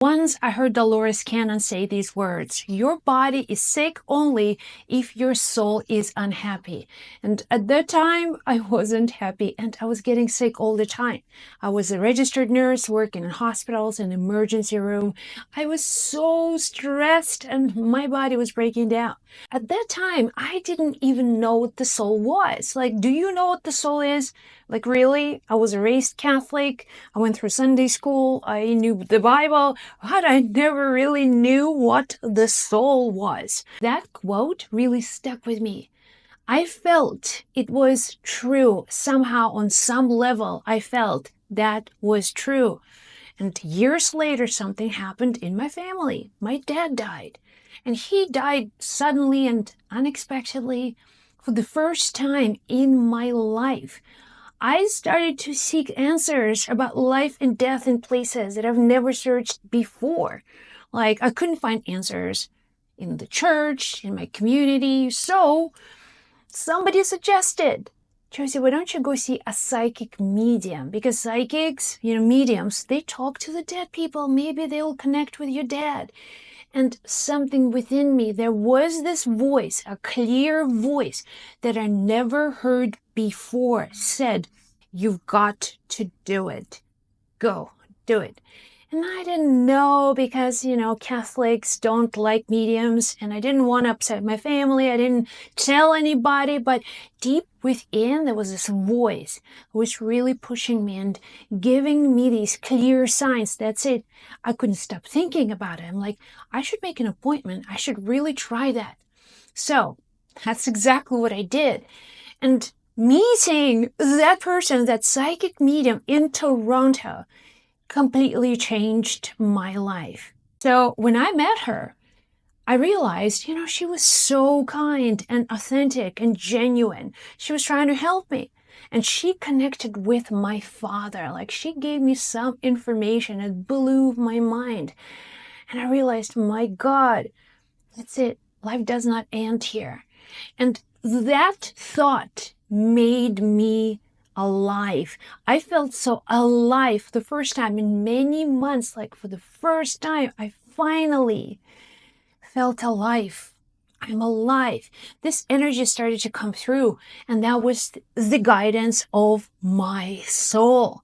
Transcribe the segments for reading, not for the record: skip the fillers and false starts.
Once I heard Dolores Cannon say these words, "Your body is sick only if your soul is unhappy." And at that time, I wasn't happy and I was getting sick all the time. I was a registered nurse working in hospitals and emergency room. I was so stressed and my body was breaking down. At that time, I didn't even know what the soul was. Like, do you know what the soul is? Like, really? I was raised Catholic. I went through Sunday school. I knew the Bible, but I never really knew what the soul was. That quote really stuck with me. I felt it was true. Somehow, on some level, I felt that was true. And years later, something happened in my family. My dad died. And he died suddenly and unexpectedly for the first time in my life. I started to seek answers about life and death in places that I've never searched before. Like, I couldn't find answers in the church, in my community. So somebody suggested, "Josie, why don't you go see a psychic medium?" Because psychics, mediums, they talk to the dead people. Maybe they will connect with your dad. And something within me, there was this voice, a clear voice that I never heard before, said, "You've got to do it. Go, do it." And I didn't know because, Catholics don't like mediums and I didn't want to upset my family. I didn't tell anybody, but deep within there was this voice who was really pushing me and giving me these clear signs. That's it. I couldn't stop thinking about it. I'm like, I should make an appointment. I should really try that. So that's exactly what I did. And meeting that person, that psychic medium in Toronto, completely changed my life. So when I met her, I realized, she was so kind and authentic and genuine. She was trying to help me. And she connected with my father. Like, she gave me some information that blew my mind. And I realized, my God, that's it. Life does not end here. And that thought made me alive. I felt so alive the first time in many months. Like, for the first time, I finally felt alive. I'm alive. This energy started to come through, and that was the guidance of my soul.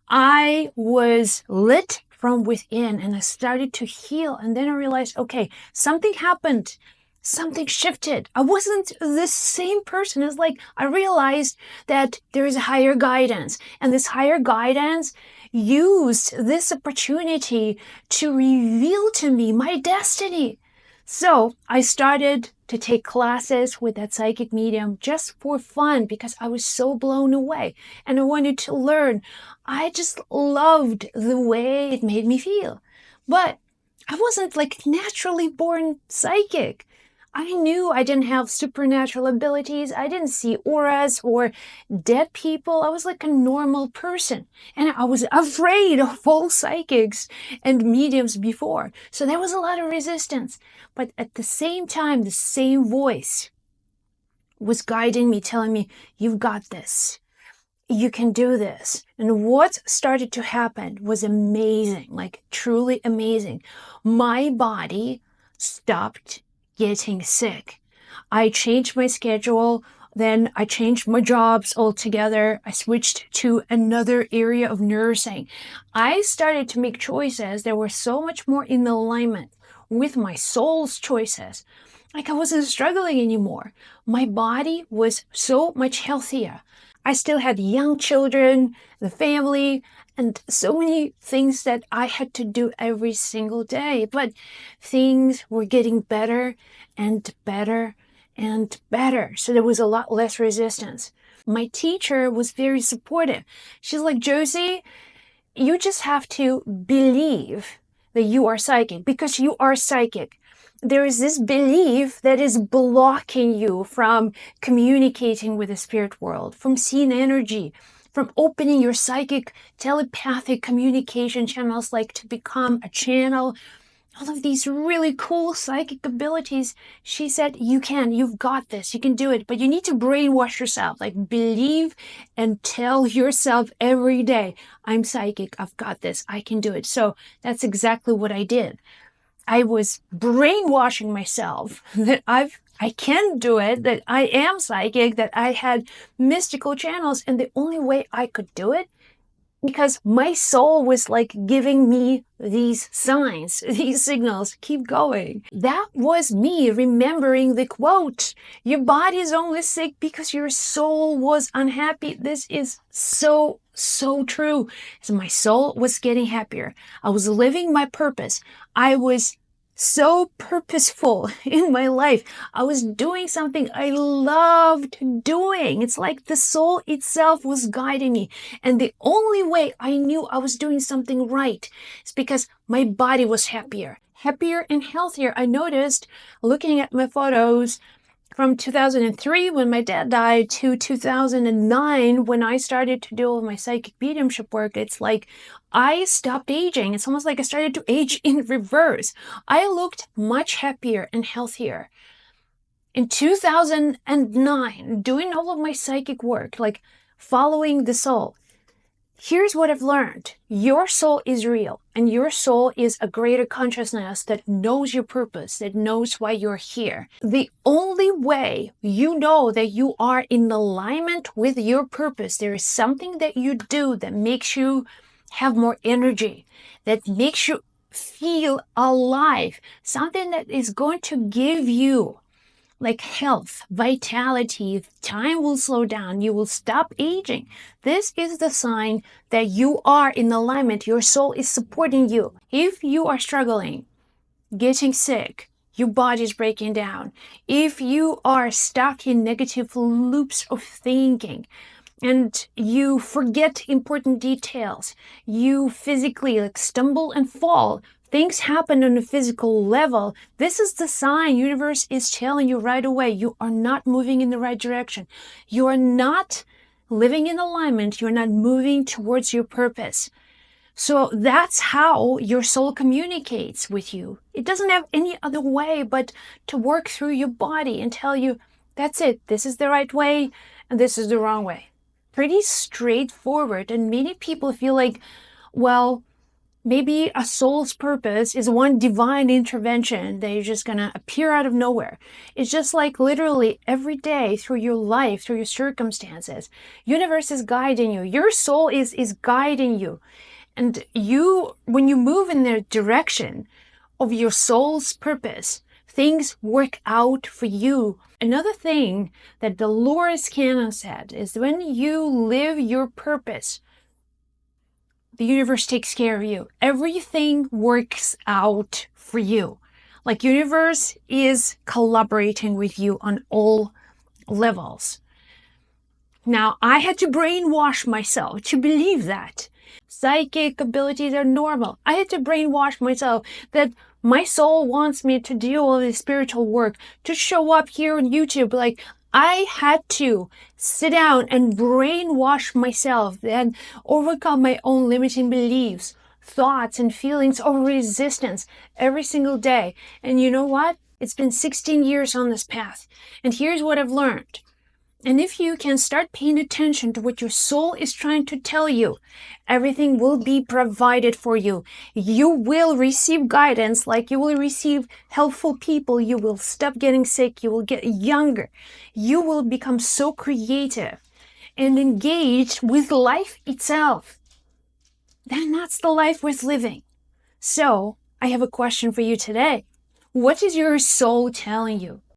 I was lit from within and I started to heal. And then I realized, okay, something happened. Something shifted. I wasn't the same person. It's like I realized that there is a higher guidance, and this higher guidance used this opportunity to reveal to me my destiny. So I started to take classes with that psychic medium just for fun because I was so blown away and I wanted to learn. I just loved the way it made me feel. But I wasn't like naturally born psychic. I knew I didn't have supernatural abilities. I didn't see auras or dead people. I was like a normal person. And I was afraid of all psychics and mediums before. So there was a lot of resistance. But at the same time, the same voice was guiding me, telling me, "You've got this. You can do this." And what started to happen was amazing, like truly amazing. My body stopped getting sick. I changed my schedule. Then I changed my jobs altogether. I switched to another area of nursing. I started to make choices that were so much more in alignment with my soul's choices. Like, I wasn't struggling anymore. My body was so much healthier. I still had young children, the family, and so many things that I had to do every single day. But things were getting better and better and better. So there was a lot less resistance. My teacher was very supportive. She's like, "Josie, you just have to believe that you are psychic because you are psychic. There is this belief that is blocking you from communicating with the spirit world, from seeing energy, from opening your psychic telepathic communication channels, like to become a channel. all of these really cool psychic abilities. She said, you've got this, you can do it, but you need to brainwash yourself. Like, believe and tell yourself every day, I'm psychic, I've got this, I can do it. So that's exactly what I did. I was brainwashing myself that I can do it, that I am psychic, that I had mystical channels, and the only way I could do it, because my soul was like giving me these signs, these signals, keep going. That was me remembering the quote, your body is only sick because your soul was unhappy. This is so true. So my soul was getting happier. I was living my purpose. I was so purposeful in my life. I was doing something I loved doing. It's like the soul itself was guiding me. And the only way I knew I was doing something right is because my body was happier and healthier. I noticed looking at my photos from 2003 when my dad died to 2009 when I started to do all my psychic mediumship work. It's like I stopped aging. It's almost like I started to age in reverse. I looked much happier and healthier. In 2009, doing all of my psychic work, like following the soul, here's what I've learned. Your soul is real, and your soul is a greater consciousness that knows your purpose, that knows why you're here. The only way you know that you are in alignment with your purpose, there is something that you do that makes you have more energy, that makes you feel alive, something that is going to give you like health, vitality. Time will slow down. You will stop aging. This is the sign that you are in alignment. Your soul is supporting you. If you are struggling, getting sick, your body is breaking down. If you are stuck in negative loops of thinking, and you forget important details, you physically like stumble and fall, things happen on a physical level, this is the sign universe is telling you right away, you are not moving in the right direction. You are not living in alignment. You're not moving towards your purpose. So that's how your soul communicates with you. It doesn't have any other way but to work through your body and tell you, that's it, this is the right way and this is the wrong way. Pretty straightforward, and many people feel like, well, maybe a soul's purpose is one divine intervention that is just gonna appear out of nowhere. It's just like literally every day through your life, through your circumstances, universe is guiding you. Your soul is guiding you. And you, when you move in the direction of your soul's purpose, things work out for you. Another thing that Dolores Cannon said is when you live your purpose, the universe takes care of you. Everything works out for you. Like universe is collaborating with you on all levels. Now, I had to brainwash myself to believe that psychic abilities are normal. I had to brainwash myself that my soul wants me to do all this spiritual work, to show up here on YouTube. Like, I had to sit down and brainwash myself and overcome my own limiting beliefs, thoughts, and feelings of resistance every single day. And you know what? It's been 16 years on this path. And here's what I've learned. And if you can start paying attention to what your soul is trying to tell you, everything will be provided for you. You will receive guidance like you will receive helpful people. You will stop getting sick. You will get younger. You will become so creative and engaged with life itself. Then that's the life worth living. So I have a question for you today. What is your soul telling you?